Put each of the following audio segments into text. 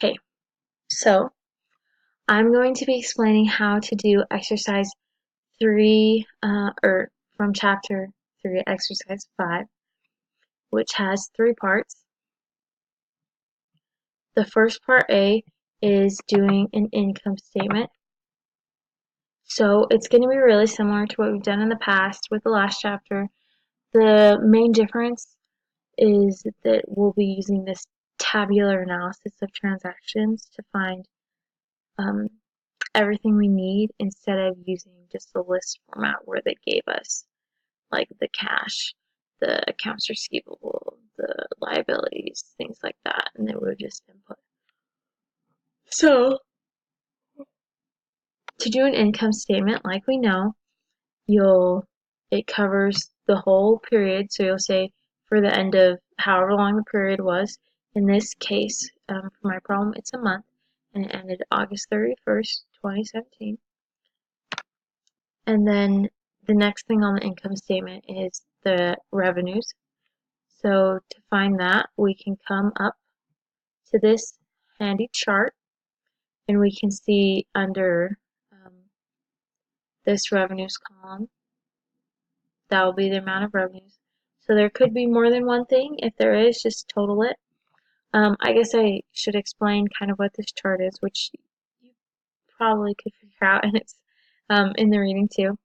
Okay, so I'm going to be explaining how to do exercise 3, or from chapter 3, exercise 5, which has 3 parts. The first part A is doing an income statement. So it's going to be really similar to what we've done in the past with the last chapter. The main difference is that we'll be using this tabular analysis of transactions to find um, everything we need instead of using just the list format where they gave us like the cash, the accounts receivable, the liabilities, things like that, and they would just input. So to do an income statement, like we know, it covers the whole period. So you'll say for the end of however long the period was. In this case, for my problem, it's a month, and it ended August 31st, 2017. And then the next thing on the income statement is the revenues. So to find that, we can come up to this handy chart, and we can see under this revenues column, that will be the amount of revenues. So there could be more than one thing. If there is, just total it. I guess I should explain kind of what this chart is, which you probably could figure out, and it's in the reading too.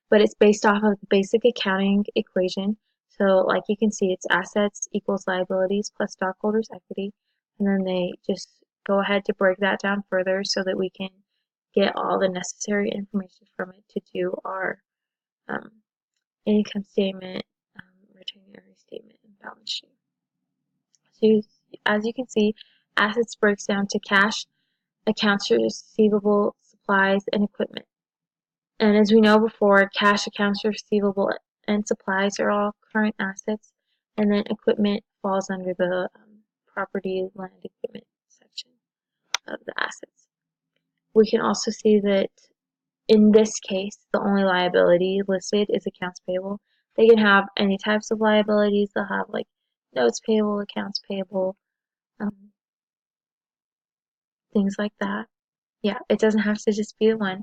But it's based off of the basic accounting equation. So like you can see, it's assets equals liabilities plus stockholders' equity. And then they just go ahead to break that down further so that we can get all the necessary information from it to do our um, income statement, retained earnings statement, and balance sheet. So as you can see, assets breaks down to cash, accounts receivable, supplies, and equipment. And as we know before, cash, accounts receivable, and supplies are all current assets, and then equipment falls under the property, land, equipment section of the assets. We can also see that in this case, the only liability listed is accounts payable. They can have any types of liabilities. They'll have like notes payable, accounts payable, um, things like that. Yeah, it doesn't have to just be the one.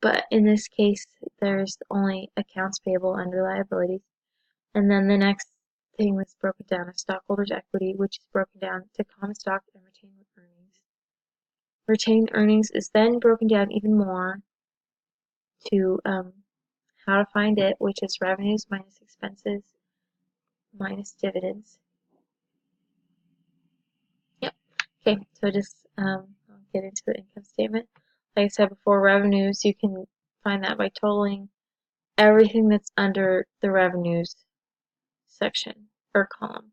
But in this case, there's only accounts payable under liabilities. And then the next thing that's broken down is stockholders' equity, which is broken down to common stock and retained earnings. Retained earnings is then broken down even more to how to find it, which is revenues minus expenses minus dividends. Yep. Okay, so just I'll get into the income statement. Like I said before, revenues, you can find that by totaling everything that's under the revenues section or column.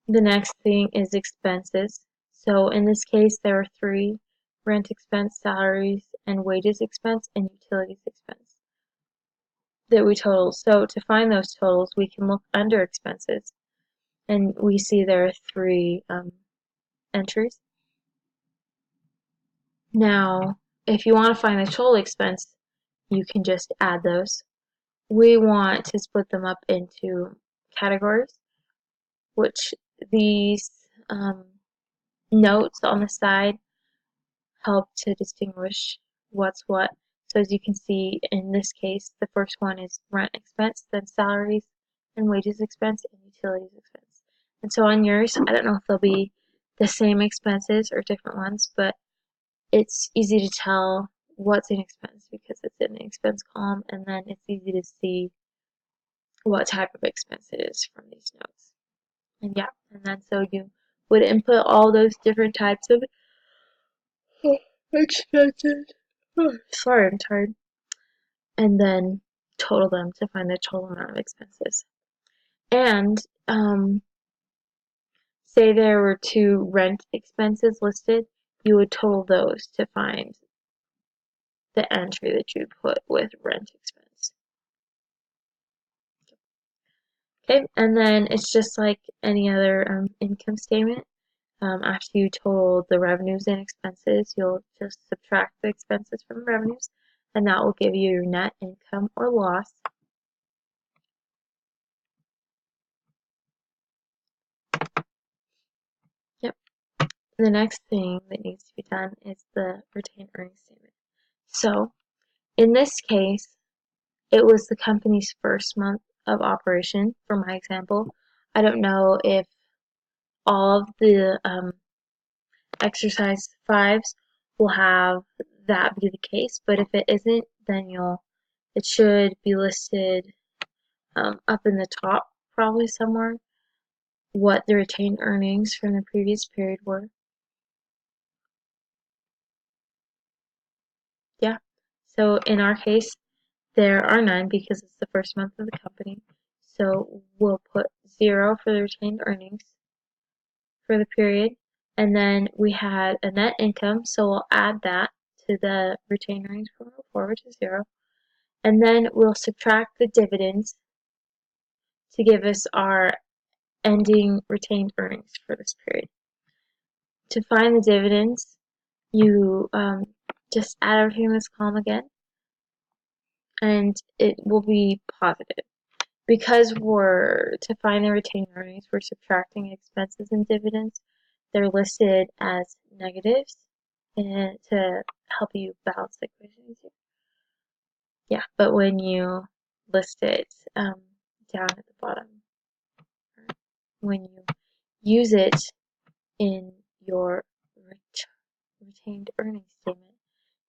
The next thing is expenses. So in this case, there are 3: rent expense, salaries, and wages expense, and utilities expense that we total. So to find those totals, we can look under expenses, and we see there are 3 entries. Now, if you want to find the total expense, you can just add those. We want to split them up into categories, which these notes on the side help to distinguish what's what. So as you can see in this case, the first one is rent expense, then salaries and wages expense, and utilities expense. And so on yours, I don't know if they'll be the same expenses or different ones, but it's easy to tell what's an expense because it's in the expense column, and then it's easy to see what type of expense it is from these notes. And yeah, and then so you would input all those different types of expenses. Oh, sorry, I'm tired. And then total them to find the total amount of expenses. And say there were 2 rent expenses listed, you would total those to find the entry that you'd put with rent expense. Okay, and then it's just like any other income statement. After you total the revenues and expenses, you'll just subtract the expenses from the revenues, and that will give you your net income or loss. Yep. The next thing that needs to be done is the retained earnings statement. So in this case, it was the company's first month of operation, for my example. I don't know if all of the exercise fives will have that be the case, but if it isn't, then it should be listed up in the top, probably somewhere, what the retained earnings from the previous period were. Yeah. So in our case, there are none because it's the first month of the company. So we'll put 0 for the retained earnings for the period. And then we had a net income, so we'll add that to the retained earnings from before, which is 0. And then we'll subtract the dividends to give us our ending retained earnings for this period. To find the dividends, you just add everything in this column again, and it will be positive. Because to find the retained earnings, we're subtracting expenses and dividends. They're listed as negatives and to help you balance the equation easier. Yeah, but when you list it down at the bottom, when you use it in your retained earnings statement,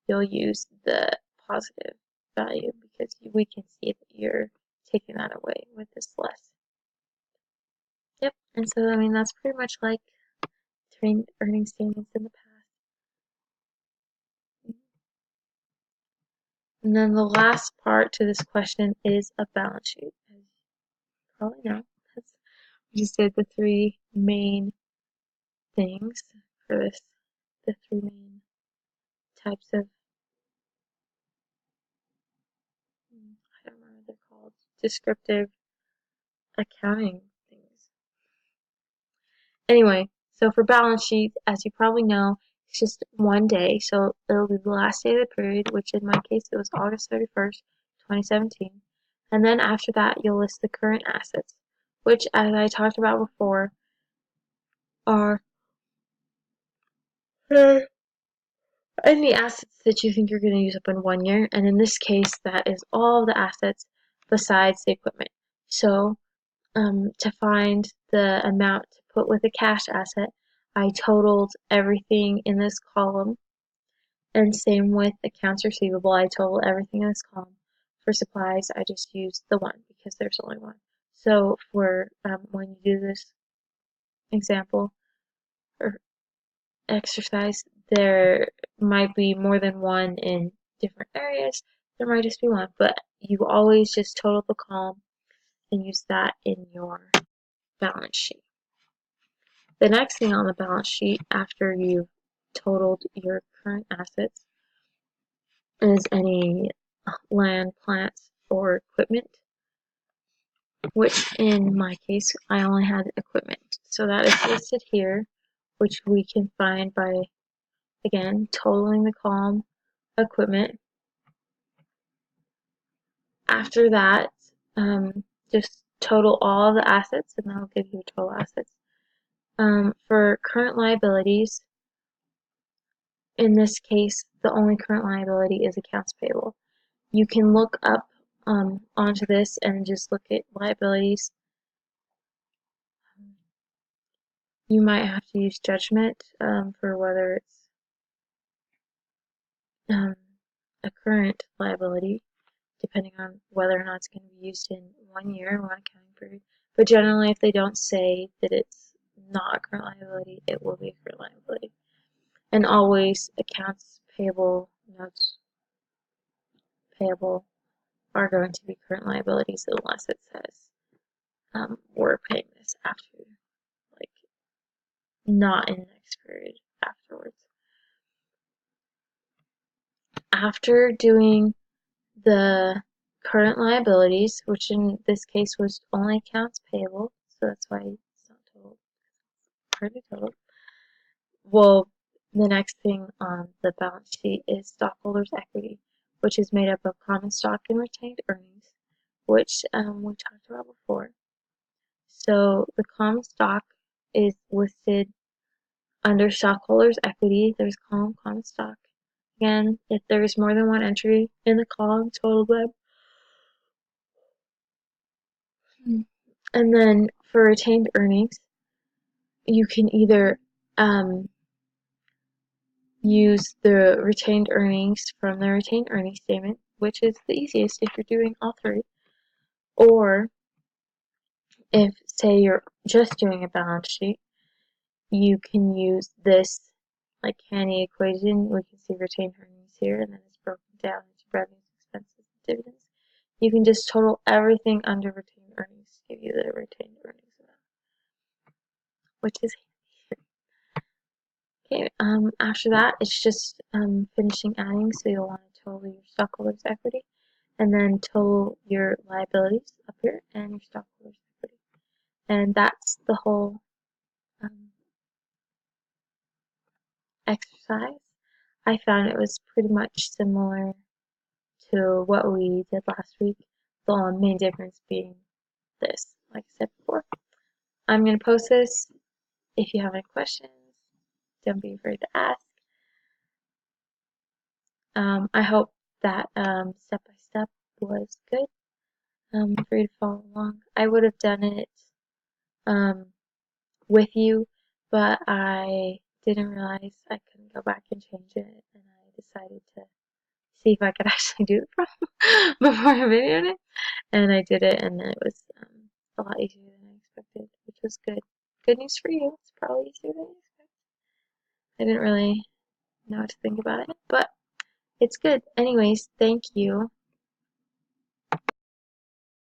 you'll use the positive value because we can see that you're taking that away with this less. Yep, and so I mean that's pretty much like retained earnings statements in the past. And then the last part to this question is a balance sheet. As you probably know, we just did the 3 main things for this, the 3 main types of, I don't remember what they're called, descriptive accounting things. Anyway, so for balance sheet, as you probably know, it's just one day. So it'll be the last day of the period, which in my case it was August 31st, 2017. And then after that, you'll list the current assets, which, as I talked about before, are any assets that you think you're going to use up in 1 year. And in this case, that is all the assets besides the equipment. So to find the amount to put with a cash asset, I totaled everything in this column, and same with accounts receivable, I totaled everything in this column. For supplies, I just used the 1 because there's only 1. So for when you do this example or exercise, there might be more than 1 in different areas. There might just be 1, but you always just total the column and use that in your balance sheet. The next thing on the balance sheet after you've totaled your current assets is any land, plants, or equipment, which in my case I only had equipment. So that is listed here, which we can find by, again, totaling the column equipment. After that, just total all the assets, and that'll give you total assets. For current liabilities, in this case, the only current liability is accounts payable. You can look up onto this and just look at liabilities. You might have to use judgment for whether it's a current liability, depending on whether or not it's going to be used in 1 year, 1 accounting period. But generally, if they don't say that it's not a current liability, it will be a current liability. And always accounts payable, notes payable are going to be current liabilities unless it says we're paying this after, like, not in the next period afterwards. After doing the current liabilities, which in this case was only accounts payable, so that's why it's not total, it's already total. Well, the next thing on the balance sheet is stockholders' equity, which is made up of common stock and retained earnings, which we talked about before. So the common stock is listed under stockholders' equity, there's column common stock. Again, if there's more than one entry in the column, total them. And then for retained earnings, you can either use the retained earnings from the retained earnings statement, which is the easiest if you're doing all three, or if, say, you're just doing a balance sheet, you can use this like handy equation. We can see retained earnings here, and then it's broken down into revenues, expenses, and dividends. You can just total everything under retained earnings to give you the retained earnings amount, which is okay. After that, it's just finishing adding. So you'll want to total your stockholders' equity, and then total your liabilities up here and your stockholders' equity, and that's the whole exercise. I found it was pretty much similar to what we did last week. The main difference being this, like I said before. I'm going to post this. If you have any questions, don't be afraid to ask. I hope that step by step was good for you to follow along. I would have done it with you, but I didn't realize I couldn't go back and change it, and I decided to see if I could actually do the problem before I videoed it, and I did it, and it was a lot easier than I expected, which was good. Good news for you. It's probably easier than I expected. I didn't really know what to think about it, but it's good. Anyways, thank you